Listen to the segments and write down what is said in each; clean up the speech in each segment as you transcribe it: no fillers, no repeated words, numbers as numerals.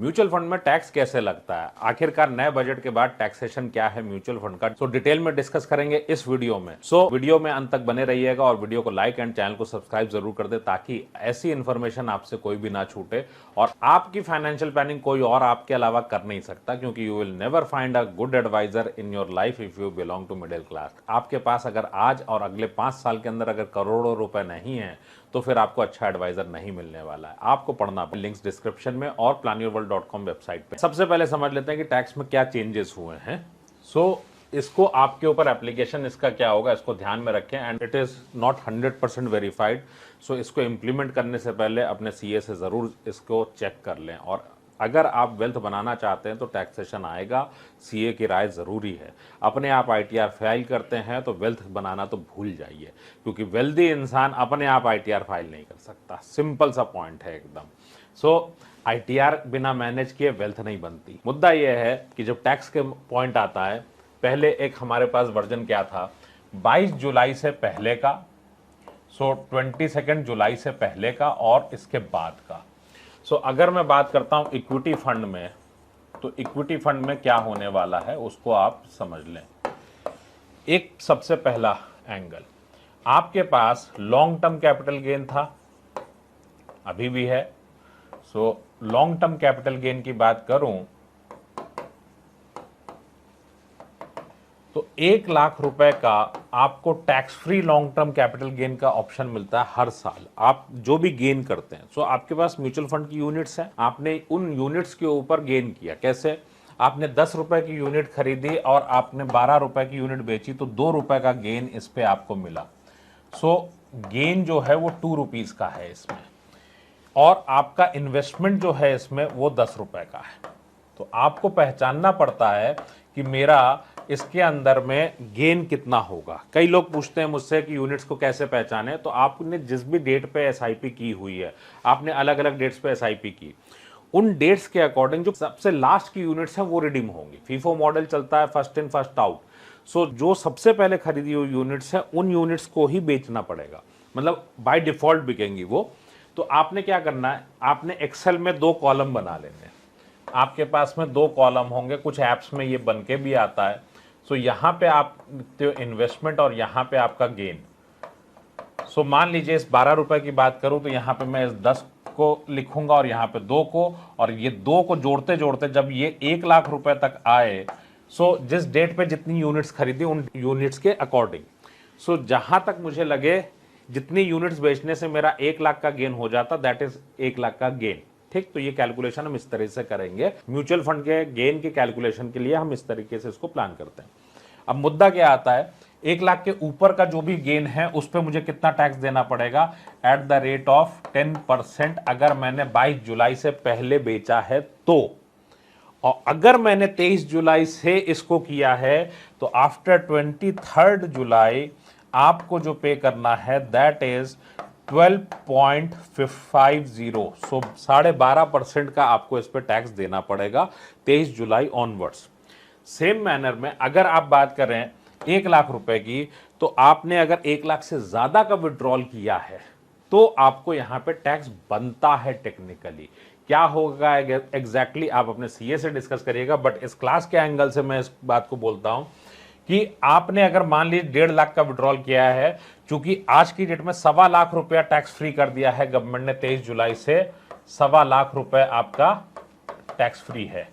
Mutual fund में tax कैसे लगता है, आखिरकार नए बजट के बाद टैक्सेशन क्या है म्यूचुअल फंड का, तो डिटेल में डिस्कस करेंगे इस वीडियो में। वीडियो में अंत तक बने रहिएगा और वीडियो को लाइक एंड चैनल को सब्सक्राइब जरूर कर दे ताकि ऐसी इंफॉर्मेशन आपसे कोई भी ना छूटे और आपकी फाइनेंशियल प्लानिंग कोई और आपके अलावा कर नहीं सकता, क्योंकि you will never find a good advisor in your life if you belong to middle class. आपके पास अगर आज और अगले 5 साल के अंदर अगर करोड़ों रुपए नहीं है तो फिर आपको अच्छा एडवाइजर नहीं मिलने वाला है। आपको पढ़ना, लिंक्स डिस्क्रिप्शन में और planyourworld.com वेबसाइट पे। सबसे पहले समझ लेते हैं कि टैक्स में क्या चेंजेस हुए हैं। इसको आपके ऊपर एप्लीकेशन इसका क्या होगा, इसको ध्यान में रखें and it is not 100% verified. इसको इंप्लीमेंट करने से पहले अपने सीए से जरूर इसको चेक कर लें। और अगर आप वेल्थ बनाना चाहते हैं तो टैक्सेशन आएगा, सीए की राय ज़रूरी है। अपने आप आईटीआर फाइल करते हैं तो वेल्थ बनाना तो भूल जाइए, क्योंकि वेल्दी इंसान अपने आप आईटीआर फाइल नहीं कर सकता। सिंपल सा पॉइंट है एकदम। आईटीआर बिना मैनेज किए वेल्थ नहीं बनती। मुद्दा यह है कि जब टैक्स के पॉइंट आता है, पहले एक हमारे पास वर्जन क्या था, 22 जुलाई से पहले का, 22 जुलाई से पहले का और इसके बाद का। अगर मैं बात करता हूं इक्विटी फंड में, तो इक्विटी फंड में क्या होने वाला है उसको आप समझ लें। एक सबसे पहला एंगल, आपके पास लॉन्ग टर्म कैपिटल गेन था, अभी भी है। लॉन्ग टर्म कैपिटल गेन की बात करूं तो 1 लाख रुपए का आपको tax free long term capital gain का ऑप्शन मिलता है हर साल, आप जो भी गेन करते हैं। आपके पास म्यूचुअल फंड की यूनिट्स हैं, आपने उन यूनिट्स के ऊपर गेन किया। कैसे? आपने 10 रुपए की यूनिट खरीदी और आपने 12 रुपए की यूनिट बेची तो 2 रुपए का गेन इस पे आपको मिला। गेन जो है वो 2 रुपीज का है इसमें, और आपका इन्वेस्टमेंट जो है इसमें वो 10 रुपए का है। तो आपको पहचानना पड़ता है कि मेरा इसके अंदर में गेन कितना होगा। कई लोग पूछते हैं मुझसे कि यूनिट्स को कैसे पहचाने, तो आपने जिस भी डेट पे एसआईपी की हुई है, आपने अलग अलग डेट्स पे एसआईपी की, उन डेट्स के अकॉर्डिंग जो सबसे लास्ट की यूनिट्स हैं वो रिडीम होंगी। फीफो मॉडल चलता है फर्स्ट इन फर्स्ट आउट। जो सबसे पहले खरीदी हुई यूनिट्स है उन यूनिट्स को ही बेचना पड़ेगा, मतलब बाय डिफॉल्ट बिकेंगी वो। तो आपने क्या करना है, आपने एक्सेल में 2 कॉलम बना लेने हैं। आपके पास में 2 कॉलम होंगे, कुछ ऐप्स में ये बन के भी आता है। यहाँ पे आप इन्वेस्टमेंट और यहाँ पे आपका गेन। मान लीजिए इस 12 रुपए की बात करूं तो यहाँ पे मैं इस 10 को लिखूंगा और यहाँ पे 2 को, और ये 2 को जोड़ते जोड़ते जब ये 1 लाख रुपए तक आए, जिस डेट पे जितनी यूनिट्स खरीदी उन यूनिट्स के अकॉर्डिंग, जहां तक मुझे लगे जितनी यूनिट्स बेचने से मेरा 1 लाख का गेन हो जाता, दैट इज 1 लाख का गेन। ठीक, तो ये कैलकुलेशन हम इस तरह से करेंगे। म्यूचुअल फंड के गेन के कैलकुलेशन के लिए हम इस तरीके से इसको प्लान करते हैं। अब मुद्दा क्या आता है, 1 लाख के ऊपर का जो भी गेन है उस पर मुझे कितना टैक्स देना पड़ेगा, एट द रेट ऑफ 10%, अगर मैंने 22 जुलाई से पहले बेचा है तो। और अगर मैंने 23 जुलाई से इसको किया है तो आफ्टर 23 जुलाई आपको जो पे करना है दैट इज 12.50। 12.5% का आपको इस पे टैक्स देना पड़ेगा 23 जुलाई ऑनवर्ड्स। सेम मैनर में अगर आप बात करें 1 लाख रुपए की, तो आपने अगर 1 लाख से ज्यादा का विड्रॉल किया है तो आपको यहां पे टैक्स बनता है। टेक्निकली क्या होगा एग्जैक्टली आप अपने सीए से डिस्कस करिएगा, बट इस क्लास के एंगल से मैं इस बात को बोलता हूं कि आपने अगर मान लीजिए 1.5 लाख का विड्रॉल किया है, चूंकि आज की डेट में 1.25 लाख रुपया टैक्स फ्री कर दिया है गवर्नमेंट ने 23 जुलाई से, 1.25 लाख रुपए आपका टैक्स फ्री है।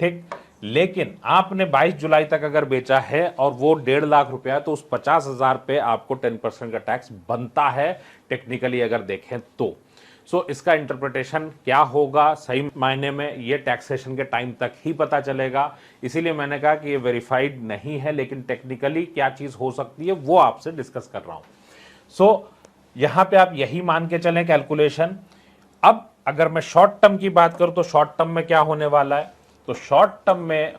ठीक, लेकिन आपने 22 जुलाई तक अगर बेचा है और वो 1.5 लाख रुपया, तो उस 50,000 पे आपको 10% का टैक्स बनता है टेक्निकली अगर देखें तो। इसका इंटरप्रिटेशन क्या होगा सही मायने में, ये टैक्सेशन के टाइम तक ही पता चलेगा। इसीलिए मैंने कहा कि ये वेरीफाइड नहीं है, लेकिन टेक्निकली क्या चीज हो सकती है वो आपसे डिस्कस कर रहा हूं। यहां पे आप यही मान के चलें कैलकुलेशन। अब अगर मैं शॉर्ट टर्म की बात करूं तो शॉर्ट टर्म में क्या होने वाला है, तो शॉर्ट टर्म में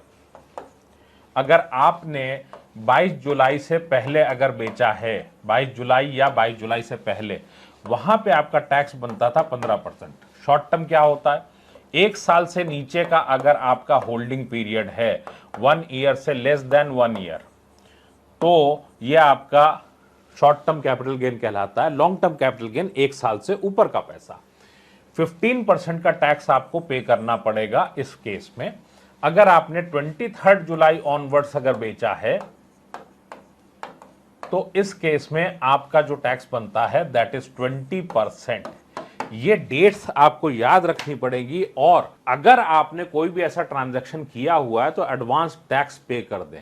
अगर आपने 22 जुलाई से पहले अगर बेचा है, 22 जुलाई या 22 जुलाई से पहले, वहां पे आपका टैक्स बनता था 15%। शॉर्ट टर्म क्या होता है, 1 साल से नीचे का अगर आपका होल्डिंग पीरियड है, 1 ईयर से लेस देन 1 ईयर, तो यह आपका शॉर्ट टर्म कैपिटल गेन कहलाता है। लॉन्ग टर्म कैपिटल गेन 1 साल से ऊपर का पैसा। 15% का टैक्स आपको पे करना पड़ेगा इस केस में। अगर आपने 23 जुलाई ऑनवर्ड्स अगर बेचा है तो इस केस में आपका जो टैक्स बनता है दैट इज 20%। ये डेट्स आपको याद रखनी पड़ेगी, और अगर आपने कोई भी ऐसा ट्रांजैक्शन किया हुआ है तो एडवांस टैक्स पे कर दें।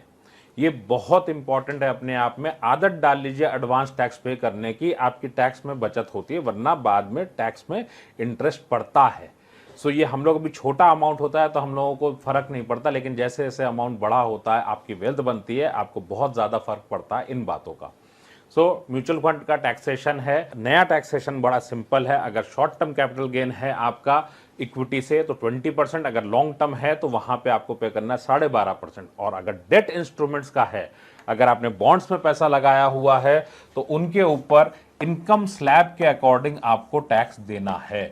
ये बहुत इंपॉर्टेंट है, अपने आप में आदत डाल लीजिए एडवांस टैक्स पे करने की, आपकी टैक्स में बचत होती है, वरना बाद में टैक्स में इंटरेस्ट पड़ता है। सो ये हम लोग अभी छोटा अमाउंट होता है तो हम लोगों को फर्क नहीं पड़ता, लेकिन जैसे जैसे अमाउंट बड़ा होता है, आपकी वेल्थ बनती है, आपको बहुत ज्यादा फर्क पड़ता है इन बातों का। म्यूचुअल फंड का टैक्सेशन है, नया टैक्सेशन बड़ा सिंपल है। अगर शॉर्ट टर्म कैपिटल गेन है आपका इक्विटी से तो 20%, अगर लॉन्ग टर्म है तो वहां पे आपको पे करना है 12.5%। और अगर डेट इंस्ट्रूमेंट्स का है, अगर आपने बॉन्ड्स में पैसा लगाया हुआ है तो उनके ऊपर इनकम स्लैब के अकॉर्डिंग आपको टैक्स देना है।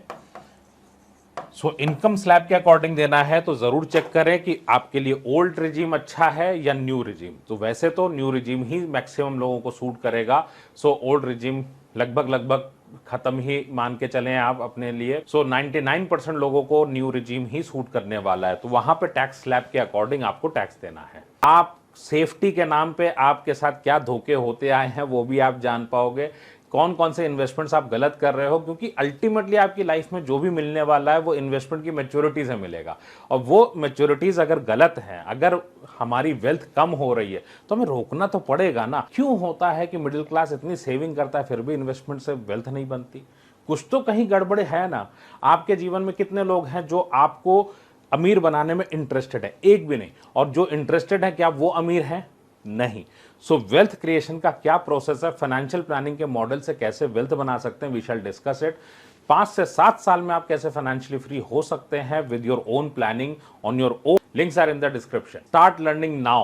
इनकम स्लैब के अकॉर्डिंग देना है तो जरूर चेक करें कि आपके लिए ओल्ड रिजीम अच्छा है या न्यू रिजीम। तो वैसे तो न्यू रिजीम ही मैक्सिमम लोगों को सूट करेगा। ओल्ड रिजीम लगभग खत्म ही मान के चलें आप अपने लिए। 99% लोगों को न्यू रिजीम ही सूट करने वाला है, तो वहां पे टैक्स स्लैब के अकॉर्डिंग आपको टैक्स देना है। आप सेफ्टी के नाम पे आपके साथ क्या धोखे होते आए हैं वो भी आप जान पाओगे, कौन कौन से इन्वेस्टमेंट्स आप गलत कर रहे हो, क्योंकि अल्टीमेटली आपकी लाइफ में जो भी मिलने वाला है वो इन्वेस्टमेंट की मैच्योरिटी से मिलेगा। और वो मैच्योरिटीज अगर गलत हैं, अगर हमारी वेल्थ कम हो रही है तो हमें रोकना तो पड़ेगा ना। क्यों होता है कि मिडिल क्लास इतनी सेविंग करता है फिर भी इन्वेस्टमेंट से वेल्थ नहीं बनती? कुछ तो कहीं गड़बड़ है ना। आपके जीवन में कितने लोग हैं जो आपको अमीर बनाने में इंटरेस्टेड है? एक भी नहीं। और जो इंटरेस्टेड है क्या वो अमीर है? नहीं। वेल्थ क्रिएशन का क्या प्रोसेस है, फाइनेंशियल प्लानिंग के मॉडल से कैसे वेल्थ बना सकते हैं, वी शैल डिस्कस इट। 5 से 7 साल में आप कैसे फाइनेंशियली फ्री हो सकते हैं with your own planning on your own. Links are in the description. Start learning now.